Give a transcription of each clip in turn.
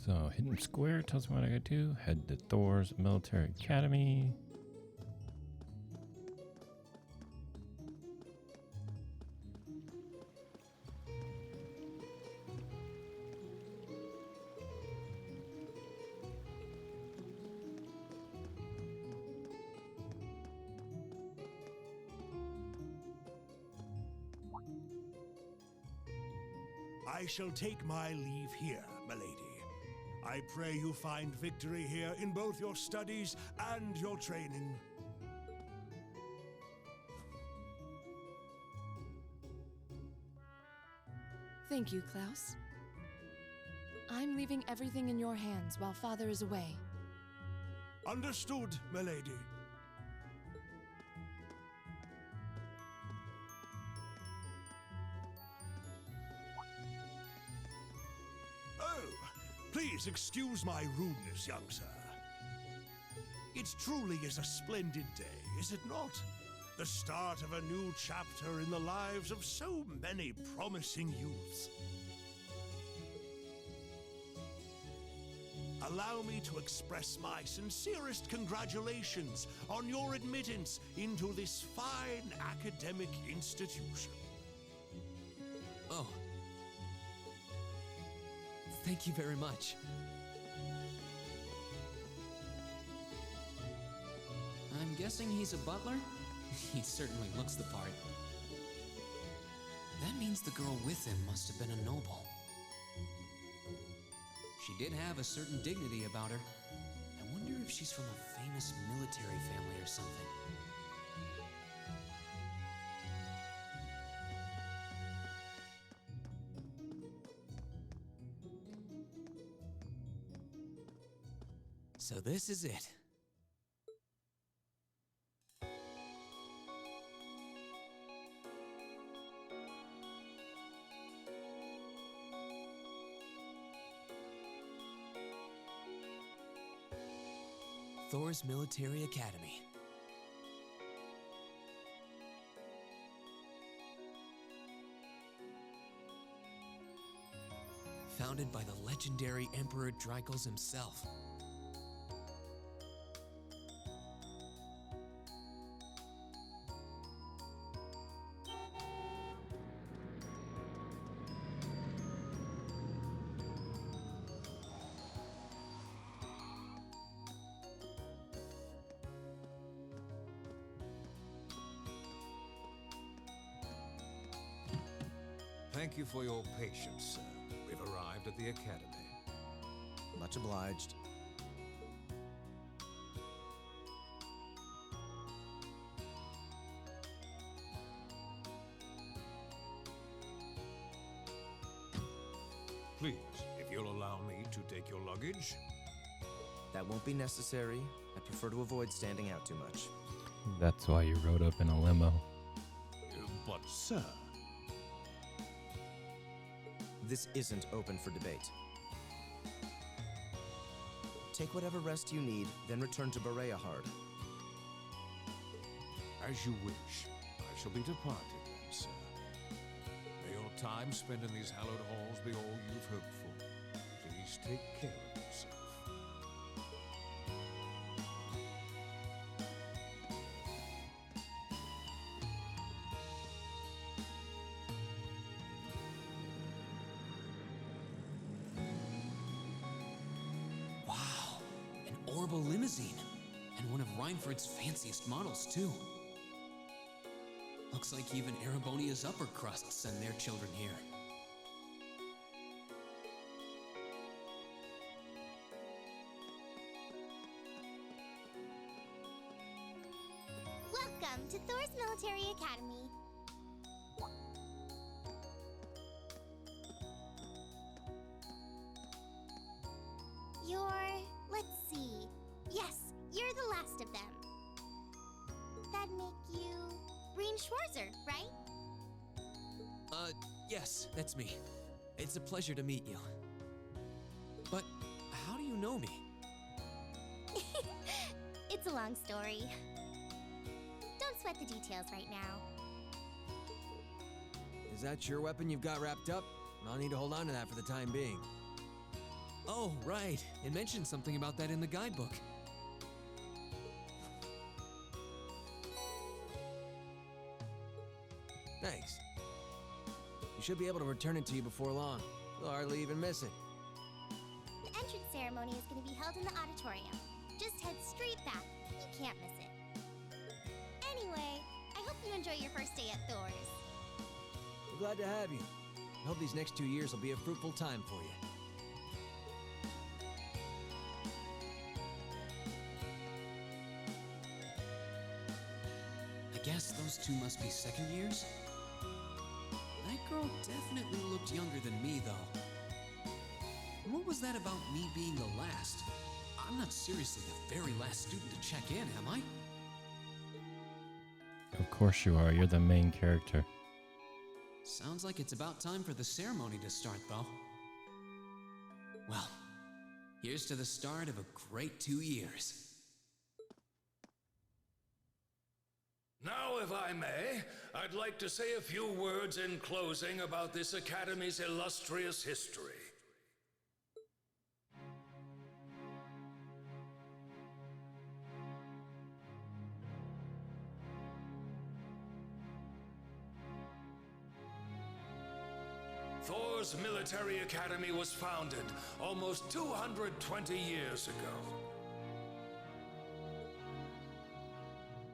So, hidden square tells me what I gotta do. Head to Thor's Military Academy. I shall take my leave here, milady. I pray you find victory here in both your studies and your training. Thank you, Klaus. I'm leaving everything in your hands while Father is away. Understood, milady. Please excuse my rudeness, young sir. It truly is a splendid day, is it not? The start of a new chapter in the lives of so many promising youths. Allow me to express my sincerest congratulations on your admittance into this fine academic institution. Oh. Thank you very much. I'm guessing he's a butler? He certainly looks the part. That means the girl with him must have been a noble. She did have a certain dignity about her. I wonder if she's from a famous military family or something. So this is it. Thor's Military Academy. Founded by the legendary Emperor Dreikels himself. Thank you for your patience, sir. We've arrived at the Academy. Much obliged. Please, if you'll allow me to take your luggage. That won't be necessary. I prefer to avoid standing out too much. That's why you rode up in a limo. But, sir... This isn't open for debate. Take whatever rest you need, then return to Bereahard. As you wish. I shall be departed then, sir. May your time spent in these hallowed halls be all you've hoped for. Please take care of yourself. Wow, an orbital limousine. And one of Reinford's fanciest models, too. Looks like even Erebonia's upper crust send their children here. Welcome to Thor's Military Academy. Let's see. Yes, you're the last of them. That'd make you Breen Schwarzer, right? Yes, that's me. It's a pleasure to meet you. But how do you know me? It's a long story. Don't sweat the details right now. Is that your weapon you've got wrapped up? I'll need to hold on to that for the time being. Oh, right. It mentioned something about that in the guidebook. Thanks. You should be able to return it to you before long. You'll hardly even miss it. The entrance ceremony is going to be held in the auditorium. Just head straight back. You can't miss it. Anyway, I hope you enjoy your first day at Thor's. We're glad to have you. I hope these next 2 years will be a fruitful time for you. I guess those two must be second years? That girl definitely looked younger than me, though. What was that about me being the last? I'm not seriously the very last student to check in, am I? Of course you are. You're the main character. Sounds like it's about time for the ceremony to start, though. Well, here's to the start of a great 2 years. Now, if I may, I'd like to say a few words in closing about this Academy's illustrious history. Thor's Military Academy was founded almost 220 years ago.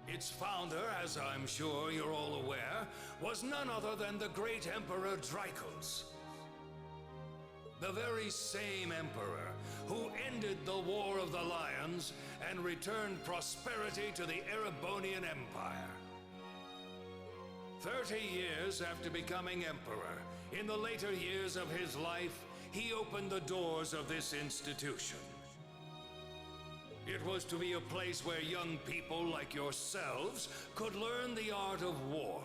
Its founder, as I'm sure you're all aware, was none other than the great Emperor Dracos. The very same emperor who ended the War of the Lions and returned prosperity to the Erebonian Empire. 30 years after becoming emperor, in the later years of his life, he opened the doors of this institution. It was to be a place where young people like yourselves could learn the art of war.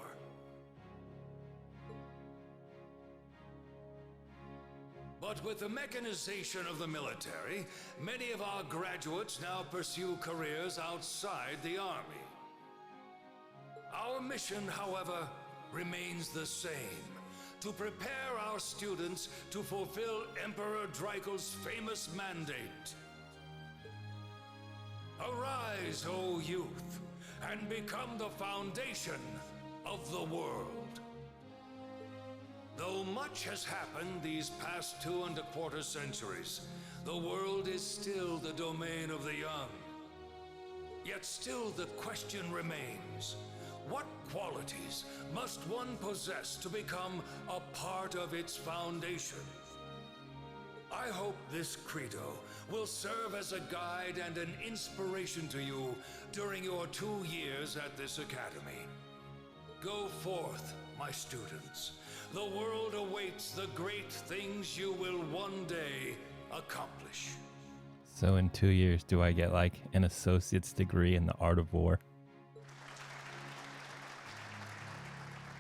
But with the mechanization of the military, many of our graduates now pursue careers outside the army. Our mission, however, remains the same: to prepare our students to fulfill Emperor Dracos' famous mandate. Arise, O youth, and become the foundation of the world. Though much has happened these past 2¼ centuries, the world is still the domain of the young. Yet still the question remains: what qualities must one possess to become a part of its foundation? I hope this credo will serve as a guide and an inspiration to you during your 2 years at this academy. Go forth, my students. The world awaits the great things you will one day accomplish. So in 2 years, do I get like an associate's degree in the art of war?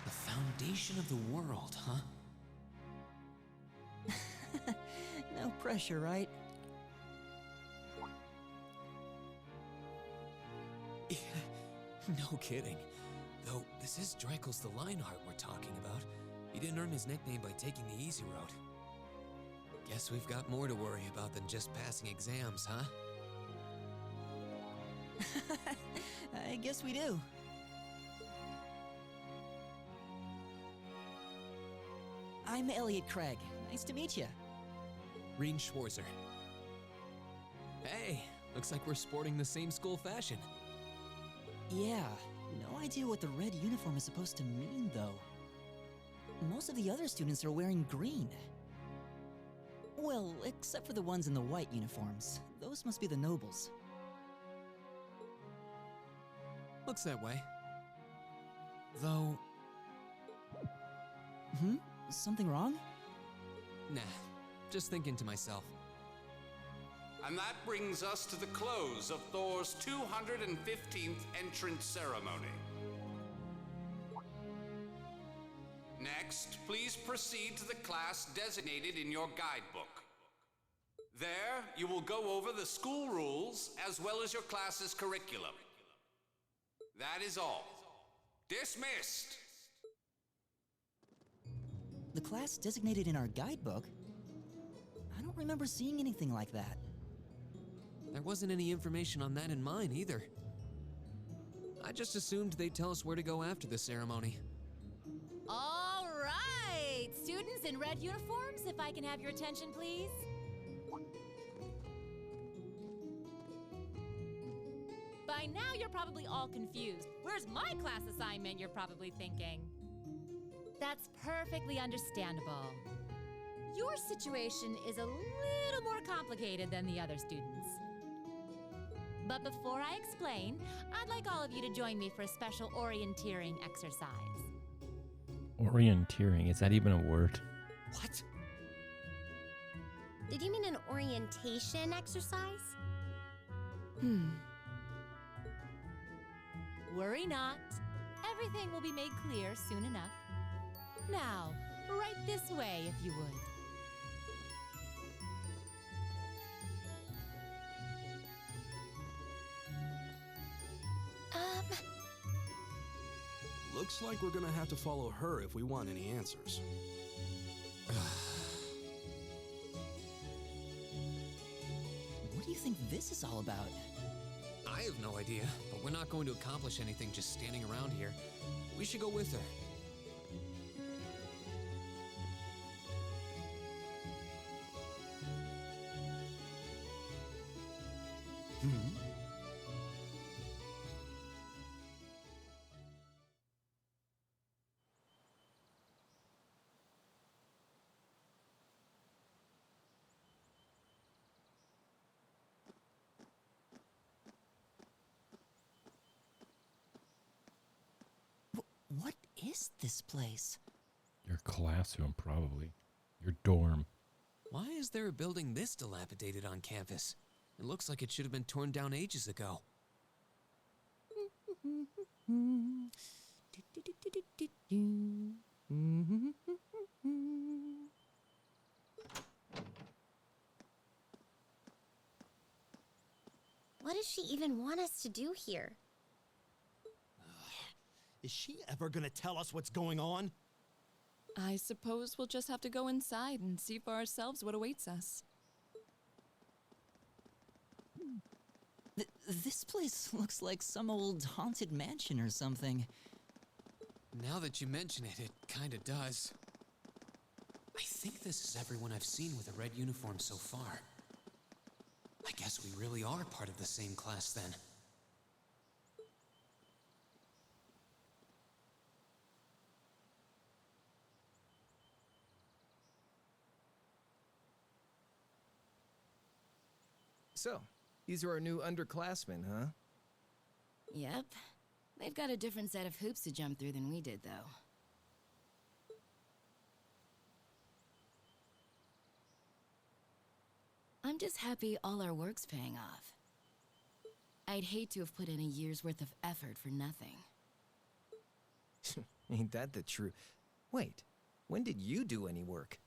The foundation of the world, huh? No pressure, right? No kidding. Though, this is Dracos the Lionheart we're talking about. He didn't earn his nickname by taking the easy road. Guess we've got more to worry about than just passing exams, huh? I guess we do. I'm Elliot Craig. Nice to meet you. Reen Schwarzer. Hey, looks like we're sporting the same school fashion. Yeah, no idea what the red uniform is supposed to mean, though. Most of the other students are wearing green. Well, except for the ones in the white uniforms. Those must be the nobles. Looks that way. Though... Something wrong? Nah, just thinking to myself. And that brings us to the close of Thor's 215th entrance ceremony. Next, please proceed to the class designated in your guidebook. There, you will go over the school rules as well as your class's curriculum. That is all. Dismissed! The class designated in our guidebook? I don't remember seeing anything like that. There wasn't any information on that in mine either. I just assumed they'd tell us where to go after the ceremony. All right, students in red uniforms, if I can have your attention, please. By now, you're probably all confused. Where's my class assignment, you're probably thinking. That's perfectly understandable. Your situation is a little more complicated than the other students. But before I explain, I'd like all of you to join me for a special orienteering exercise. Orienteering, is that even a word? What? Did you mean an orientation exercise? Worry not. Everything will be made clear soon enough. Now, right this way, if you would. Looks like we're gonna have to follow her if we want any answers. What do you think this is all about? I have no idea, but we're not going to accomplish anything just standing around here. We should go with her. What is this place? Your classroom, probably. Your dorm. Why is there a building this dilapidated on campus? It looks like it should have been torn down ages ago. What does she even want us to do here? Is she ever gonna tell us what's going on? I suppose we'll just have to go inside and see for ourselves what awaits us. This place looks like some old haunted mansion or something. Now that you mention it, it kinda does. I think this is everyone I've seen with a red uniform so far. I guess we really are part of the same class then. So, these are our new underclassmen, huh? Yep. They've got a different set of hoops to jump through than we did, though. I'm just happy all our work's paying off. I'd hate to have put in a year's worth of effort for nothing. Ain't that the truth? Wait, when did you do any work?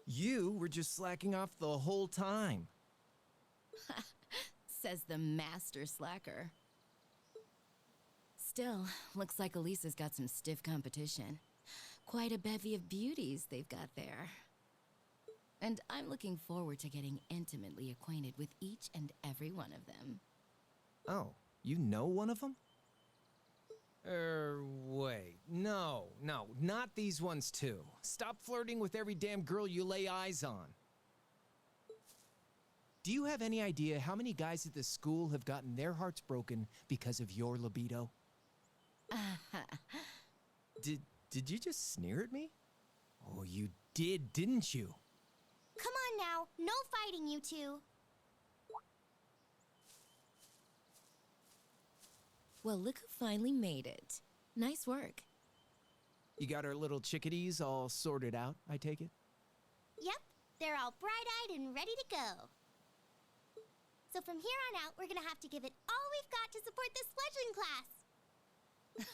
You were just slacking off the whole time. Says the master slacker. Still, looks like Elisa's got some stiff competition. Quite a bevy of beauties they've got there. And I'm looking forward to getting intimately acquainted with each and every one of them. Oh, you know one of them? Wait. No, not these ones too. Stop flirting with every damn girl you lay eyes on. Do you have any idea how many guys at this school have gotten their hearts broken because of your libido? Did you just sneer at me? Oh, you did, didn't you? Come on now, no fighting, you two. Well, look who finally made it. Nice work. You got our little chickadees all sorted out, I take it? Yep, they're all bright-eyed and ready to go. So from here on out, we're gonna have to give it all we've got to support this fledgling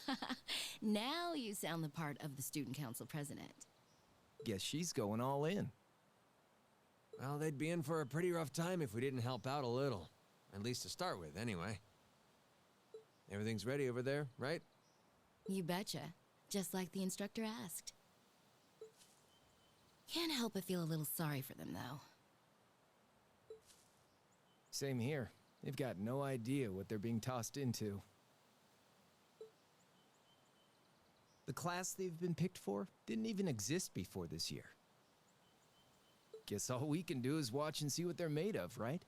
class. Now you sound the part of the student council president. Guess she's going all in. Well, they'd be in for a pretty rough time if we didn't help out a little. At least to start with, anyway. Everything's ready over there, right? You betcha. Just like the instructor asked. Can't help but feel a little sorry for them, though. Same here. They've got no idea what they're being tossed into. The class they've been picked for didn't even exist before this year. Guess all we can do is watch and see what they're made of, right?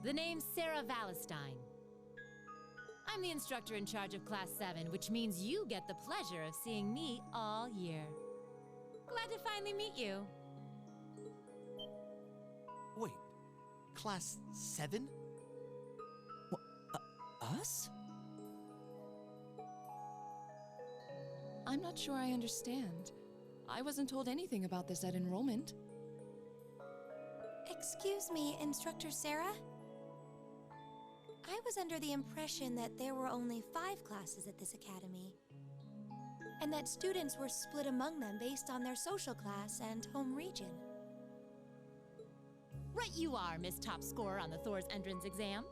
The name's Sarah Valestein. I'm the instructor in charge of Class 7, which means you get the pleasure of seeing me all year. Glad to finally meet you. Wait, Class 7? Us? I'm not sure I understand. I wasn't told anything about this at enrollment. Excuse me, Instructor Sarah? I was under the impression that there were only 5 classes at this academy, and that students were split among them based on their social class and home region. Right you are, Miss Top Scorer on the Thor's entrance exam.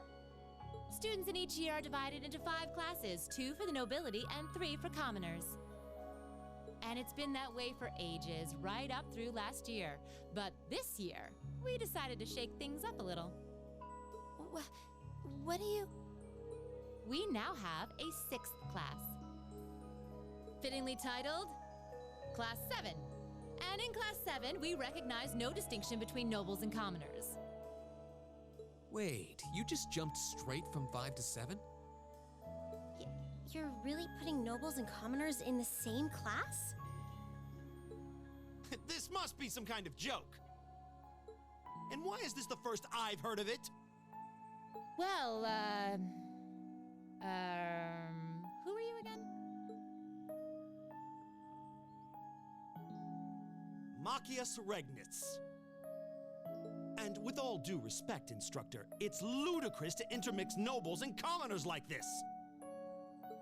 Students in each year are divided into 5 classes, 2 for the nobility and 3 for commoners. And it's been that way for ages, right up through last year. But this year, we decided to shake things up a little. What do you... We now have a 6th class. Fittingly titled, Class 7. And in Class 7, we recognize no distinction between nobles and commoners. Wait, you just jumped straight from 5 to 7? You're really putting nobles and commoners in the same class? This must be some kind of joke. And why is this the first I've heard of it? Well, who are you again? Machias Regnitz. And with all due respect, Instructor, it's ludicrous to intermix nobles and commoners like this.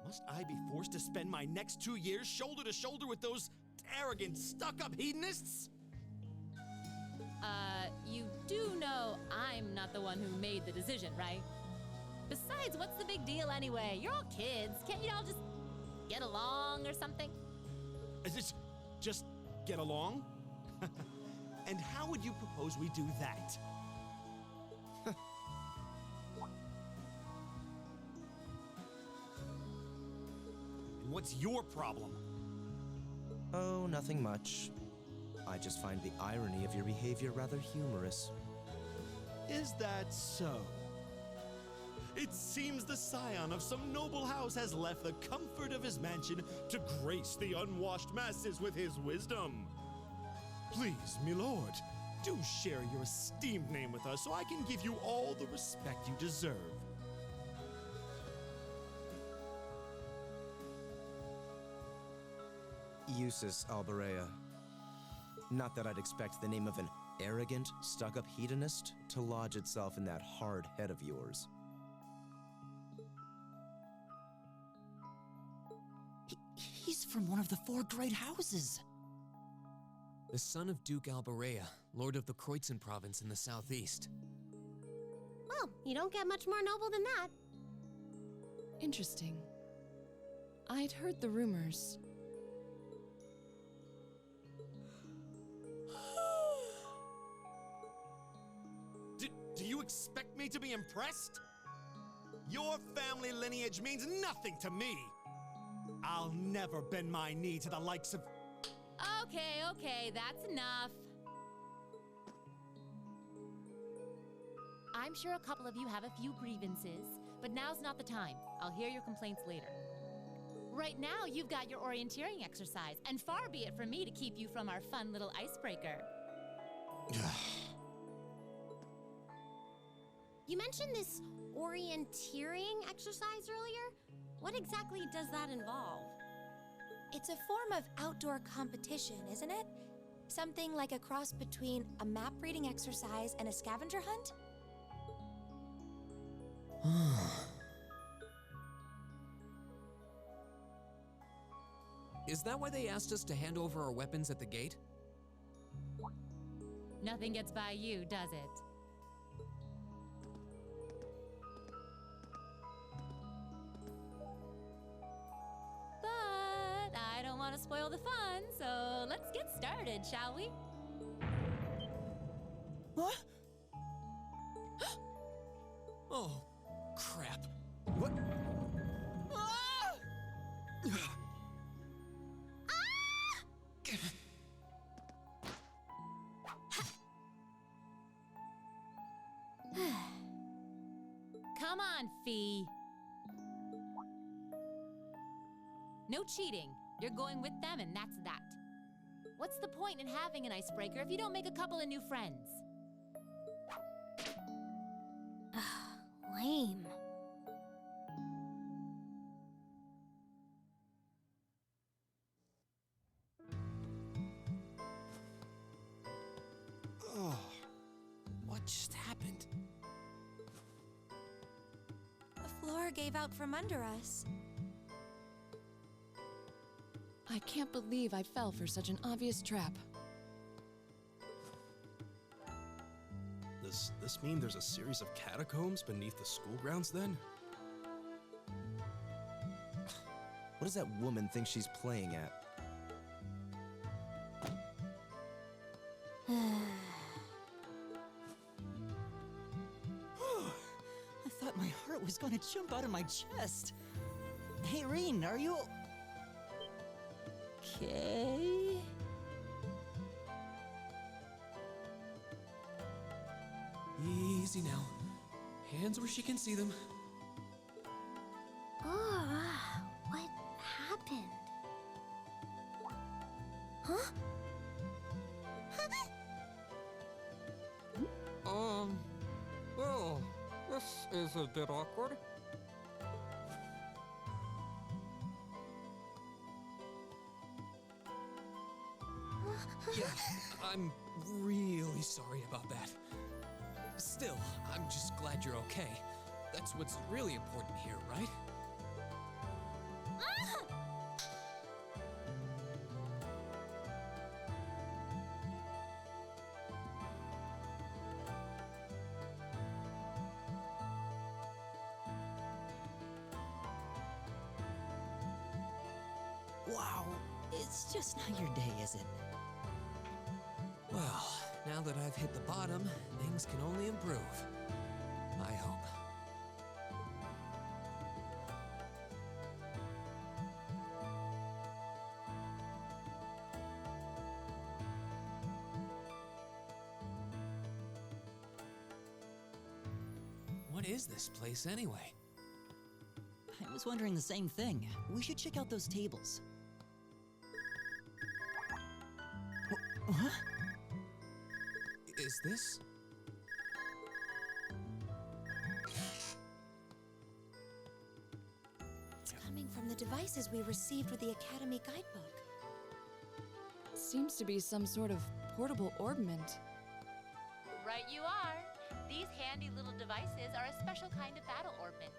Must I be forced to spend my next 2 years shoulder to shoulder with those arrogant, stuck-up hedonists? You do know I'm not the one who made the decision, right? Besides, what's the big deal anyway? You're all kids. Can't you all just get along or something? Just get along? And how would you propose we do that? And what's your problem? Oh, nothing much. I just find the irony of your behavior rather humorous. Is that so? It seems the scion of some noble house has left the comfort of his mansion to grace the unwashed masses with his wisdom. Please, my lord, do share your esteemed name with us so I can give you all the respect you deserve. Eustace Alberea. Not that I'd expect the name of an arrogant, stuck-up hedonist to lodge itself in that hard head of yours. He's from one of the 4 great houses. The son of Duke Alberea, lord of the Kreutzen province in the southeast. Well, you don't get much more noble than that. Interesting. I'd heard the rumors. Do you expect me to be impressed? Your family lineage means nothing to me. I'll never bend my knee to the likes of... Okay, that's enough. I'm sure a couple of you have a few grievances, but now's not the time. I'll hear your complaints later. Right now, you've got your orienteering exercise, and far be it from me to keep you from our fun little icebreaker. You mentioned this orienteering exercise earlier. What exactly does that involve? It's a form of outdoor competition, isn't it? Something like a cross between a map-reading exercise and a scavenger hunt? Is that why they asked us to hand over our weapons at the gate? Nothing gets by you, does it? But I don't want to spoil the fun, so let's get started, shall we? What? Oh, crap. What? Come on, Fee. No cheating. You're going with them, and that's that. What's the point in having an icebreaker if you don't make a couple of new friends? Lame. Oh, what just happened? The floor gave out from under us. I can't believe I fell for such an obvious trap. Does this mean there's a series of catacombs beneath the school grounds then? What does that woman think she's playing at? I thought my heart was gonna jump out of my chest. Hey, Reen, are you okay? Easy now. Hands where she can see them. What happened? Huh? Well, this is a bit awkward. Yeah, I'm really sorry about that. Still, I'm just glad you're okay. That's what's really important here, right? Wow, it's just not your day, is it? Well, now that I've hit the bottom, things can only improve. I hope. What is this place anyway? I was wondering the same thing. We should check out those tables. Huh? Is this? It's coming from the devices we received with the Academy guidebook. Seems to be some sort of portable orbment. Right you are. These handy little devices are a special kind of battle orbment.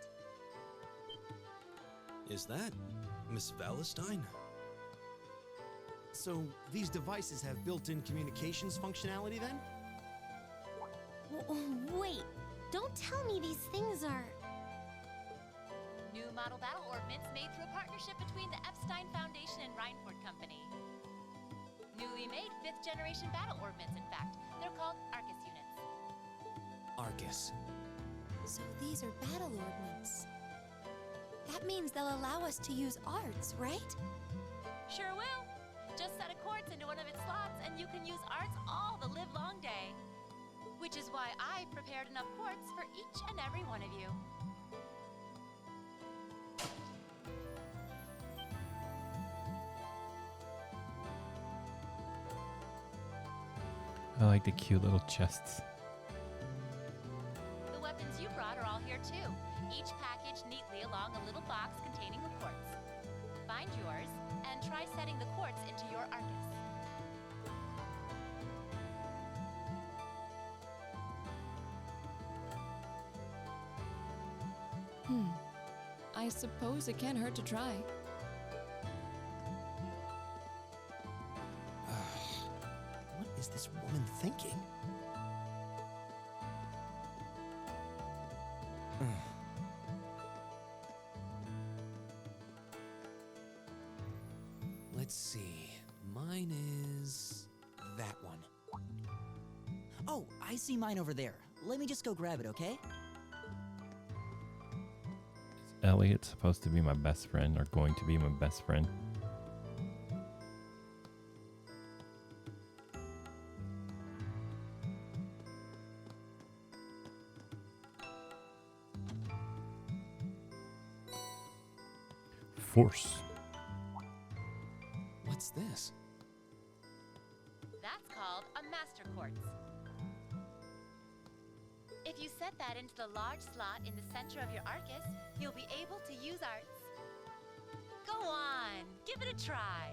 Is that Miss Valestein? So, these devices have built-in communications functionality then? Wait, don't tell me these things are... New model battle orbments made through a partnership between the Epstein Foundation and Reinford Company. Newly made 5th generation battle orbments, in fact. They're called Arcus units. Arcus. So these are battle orbments. That means they'll allow us to use arts, right? Sure will. Just set a quartz into one of its slots and you can use arts all the livelong day. Which is why I prepared enough quartz for each and every one of you. I like the cute little chests. The weapons you brought are all here too, each packaged neatly along a little box containing the quartz. Find yours and try setting the quartz into your Arcus. I suppose it can't hurt to try. thinking? Let's see. Mine is that one. Oh, I see mine over there. Let me just go grab it, okay? Is Elliot supposed to be my best friend or going to be my best friend? Force. What's this? That's called a master quartz. If you set that into the large slot in the center of your Arcus, you'll be able to use arts. Go on, give it a try.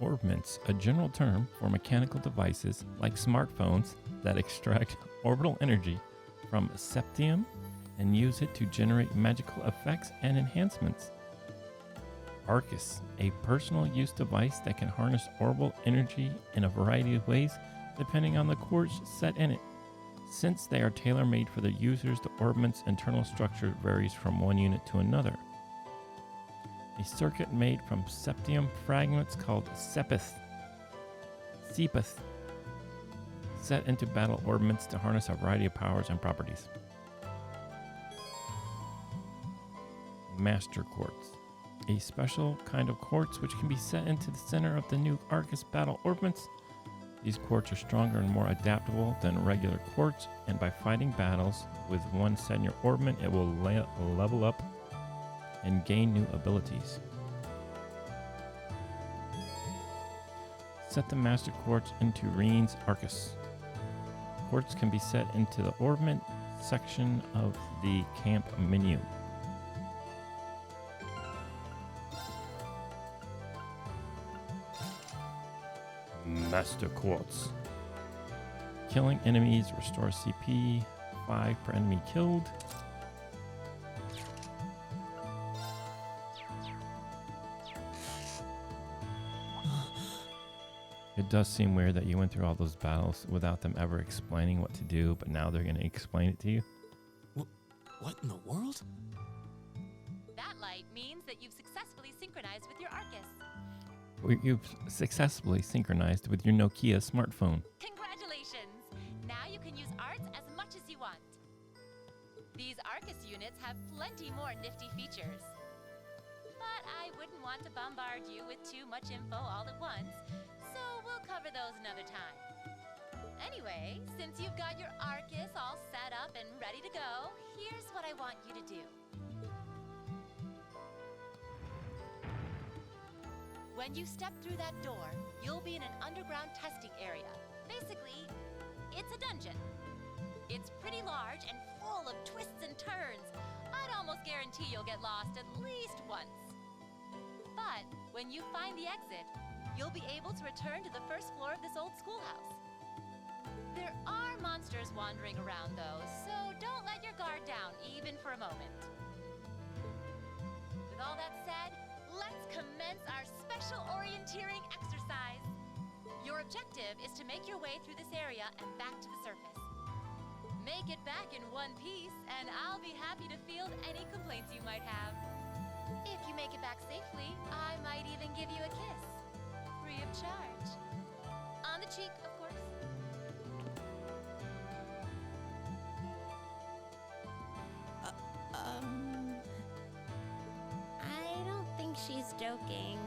Orbments, a general term for mechanical devices like smartphones that extract orbital energy from septium and use it to generate magical effects and enhancements. Arcus, a personal use device that can harness orbital energy in a variety of ways depending on the quartz set in it. Since they are tailor-made for the users, the orbment's internal structure varies from one unit to another. A circuit made from septium fragments called sepith, set into battle orbments to harness a variety of powers and properties. Master Quartz, a special kind of quartz which can be set into the center of the new Arcus battle orbments. These quartz are stronger and more adaptable than regular quartz, and by fighting battles with one set in your orbment, it will level up and gain new abilities. Set the Master Quartz into Reen's Arcus. Quartz can be set into the orbment section of the camp menu. Master Quartz. Killing enemies restores CP 5 per enemy killed. It does seem weird that you went through all those battles without them ever explaining what to do, but now they're going to explain it to you. What in the world? That light means that you've successfully synchronized with your Arcus. You've successfully synchronized with your Nokia smartphone. Congratulations! Now you can use arts as much as you want. These Arcus units have plenty more nifty features. But I wouldn't want to bombard you with too much info all at once, so we'll cover those another time. Anyway, since you've got your Arcus all set up and ready to go, here's what I want you to do. When you step through that door, you'll be in an underground testing area. Basically, it's a dungeon. It's pretty large and full of twists and turns. I'd almost guarantee you'll get lost at least once. But when you find the exit, you'll be able to return to the first floor of this old schoolhouse. There are monsters wandering around though, so don't let your guard down even for a moment. With all that said, let's commence our special orienteering exercise. Your objective is to make your way through this area and back to the surface. Make it back in one piece, and I'll be happy to field any complaints you might have. If you make it back safely, I might even give you a kiss. Free of charge. On the cheek, of course. I don't think she's joking.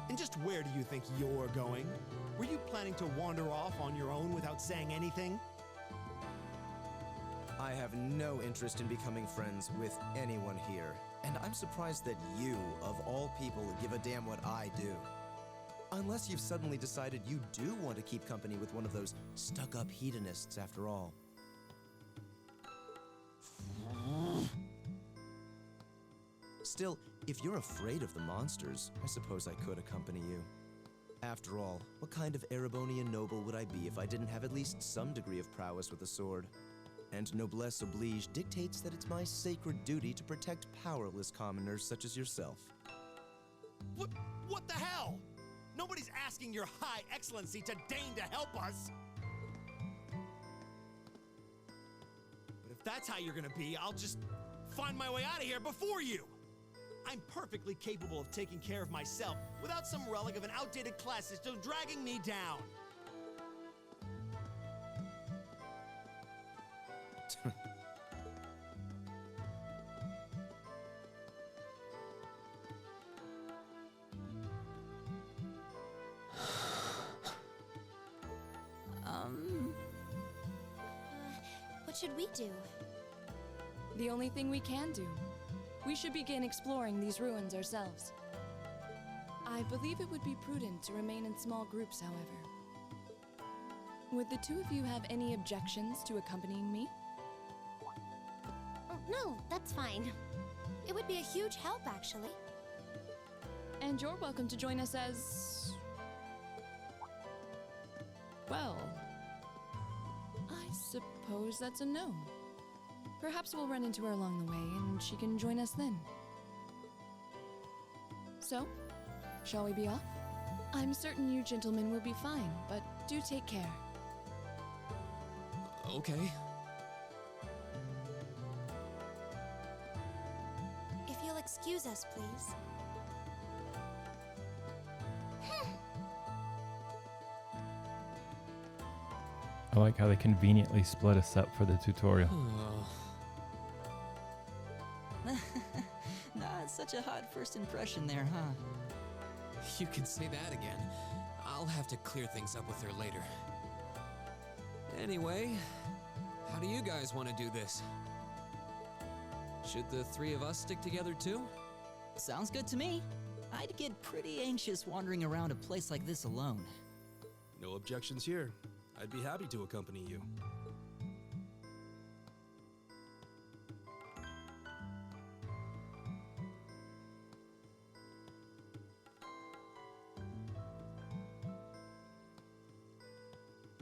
And just where do you think you're going? Were you planning to wander off on your own without saying anything? I have no interest in becoming friends with anyone here, and I'm surprised that you, of all people, give a damn what I do. Unless you've suddenly decided you do want to keep company with one of those stuck-up hedonists after all. Still, if you're afraid of the monsters, I suppose I could accompany you. After all, what kind of Erebonian noble would I be if I didn't have at least some degree of prowess with a sword? And noblesse oblige dictates that it's my sacred duty to protect powerless commoners such as yourself. What the hell? Nobody's asking your High Excellency to deign to help us! But if that's how you're gonna be, I'll just find my way out of here before you! I'm perfectly capable of taking care of myself without some relic of an outdated class system dragging me down! What should we do? The only thing we can do. We should begin exploring these ruins ourselves. I believe it would be prudent to remain in small groups, however. Would the two of you have any objections to accompanying me? Oh, no, that's fine. It would be a huge help, actually. And you're welcome to join us as... well... I suppose that's a no. Perhaps we'll run into her along the way, and she can join us then. So, shall we be off? I'm certain you gentlemen will be fine, but do take care. Okay. If you'll excuse us, please. I like how they conveniently split us up for the tutorial. Not such a hot first impression there, huh? You can say that again. I'll have to clear things up with her later. Anyway, how do you guys want to do this? Should the three of us stick together too? Sounds good to me. I'd get pretty anxious wandering around a place like this alone. No objections here. I'd be happy to accompany you.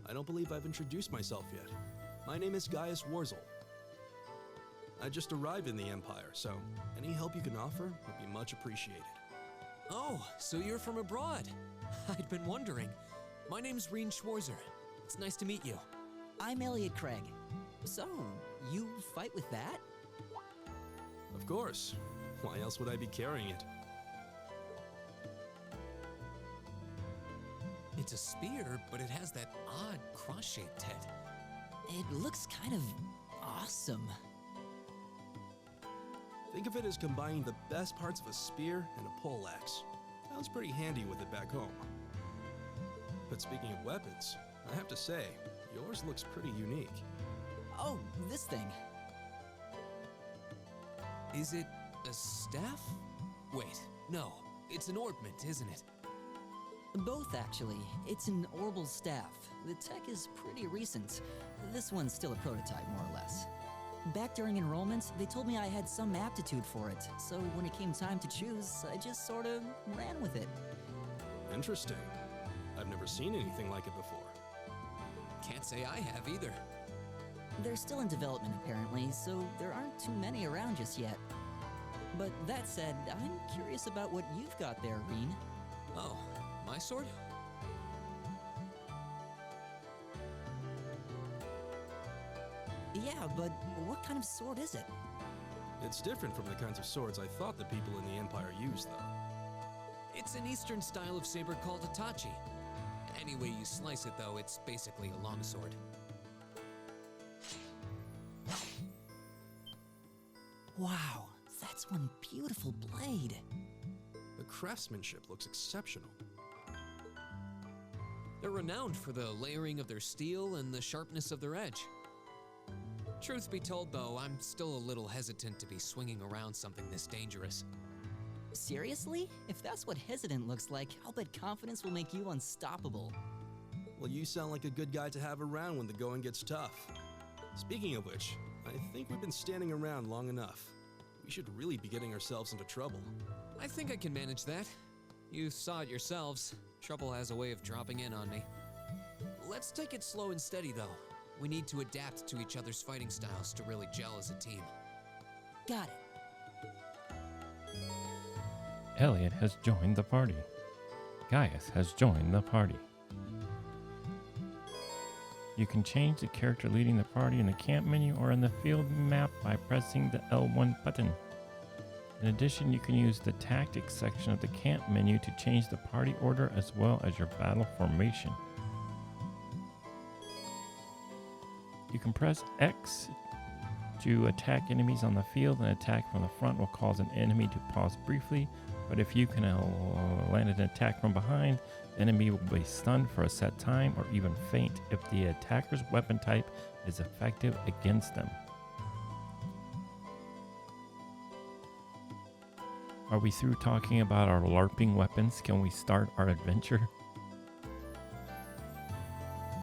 I don't believe I've introduced myself yet. My name is Gaius Warzol. I just arrived in the Empire, so any help you can offer would be much appreciated. Oh, so you're from abroad. I'd been wondering. My name's Reen Schwarzer. It's nice to meet you. I'm Elliot Craig. So, you fight with that? Of course. Why else would I be carrying it? It's a spear, but it has that odd cross-shaped head. It looks kind of awesome. Think of it as combining the best parts of a spear and a poleaxe. I was pretty handy with it back home. But speaking of weapons, I have to say, yours looks pretty unique. Oh, this thing. Is it a staff? Wait, no. It's an orbment, isn't it? Both, actually. It's an orbital staff. The tech is pretty recent. This one's still a prototype, more or less. Back during enrollment, they told me I had some aptitude for it, so when it came time to choose, I just sort of ran with it. Interesting. I've never seen anything like it before. Can't say I have either. They're still in development, apparently, so there aren't too many around just yet. But that said, I'm curious about what you've got there, Reen. Oh, my sword? Yeah, but what kind of sword is it? It's different from the kinds of swords I thought the people in the Empire used, though. It's an Eastern style of saber called a tachi. Any way you slice it, though, it's basically a longsword. Wow, that's one beautiful blade. The craftsmanship looks exceptional. They're renowned for the layering of their steel and the sharpness of their edge. Truth be told, though, I'm still a little hesitant to be swinging around something this dangerous. Seriously? If that's what hesitant looks like, I'll bet confidence will make you unstoppable. Well, you sound like a good guy to have around when the going gets tough. Speaking of which, I think we've been standing around long enough. We should really be getting ourselves into trouble. I think I can manage that. You saw it yourselves. Trouble has a way of dropping in on me. Let's take it slow and steady, though. We need to adapt to each other's fighting styles to really gel as a team. Got it. Elliot has joined the party. Gaius has joined the party. You can change the character leading the party in the camp menu or in the field map by pressing the L1 button. In addition, you can use the tactics section of the camp menu to change the party order as well as your battle formation. You can press X to attack enemies on the field. An attack from the front will cause an enemy to pause briefly, but if you can land an attack from behind, the enemy will be stunned for a set time or even faint if the attacker's weapon type is effective against them. Are we through talking about our LARPing weapons? Can we start our adventure?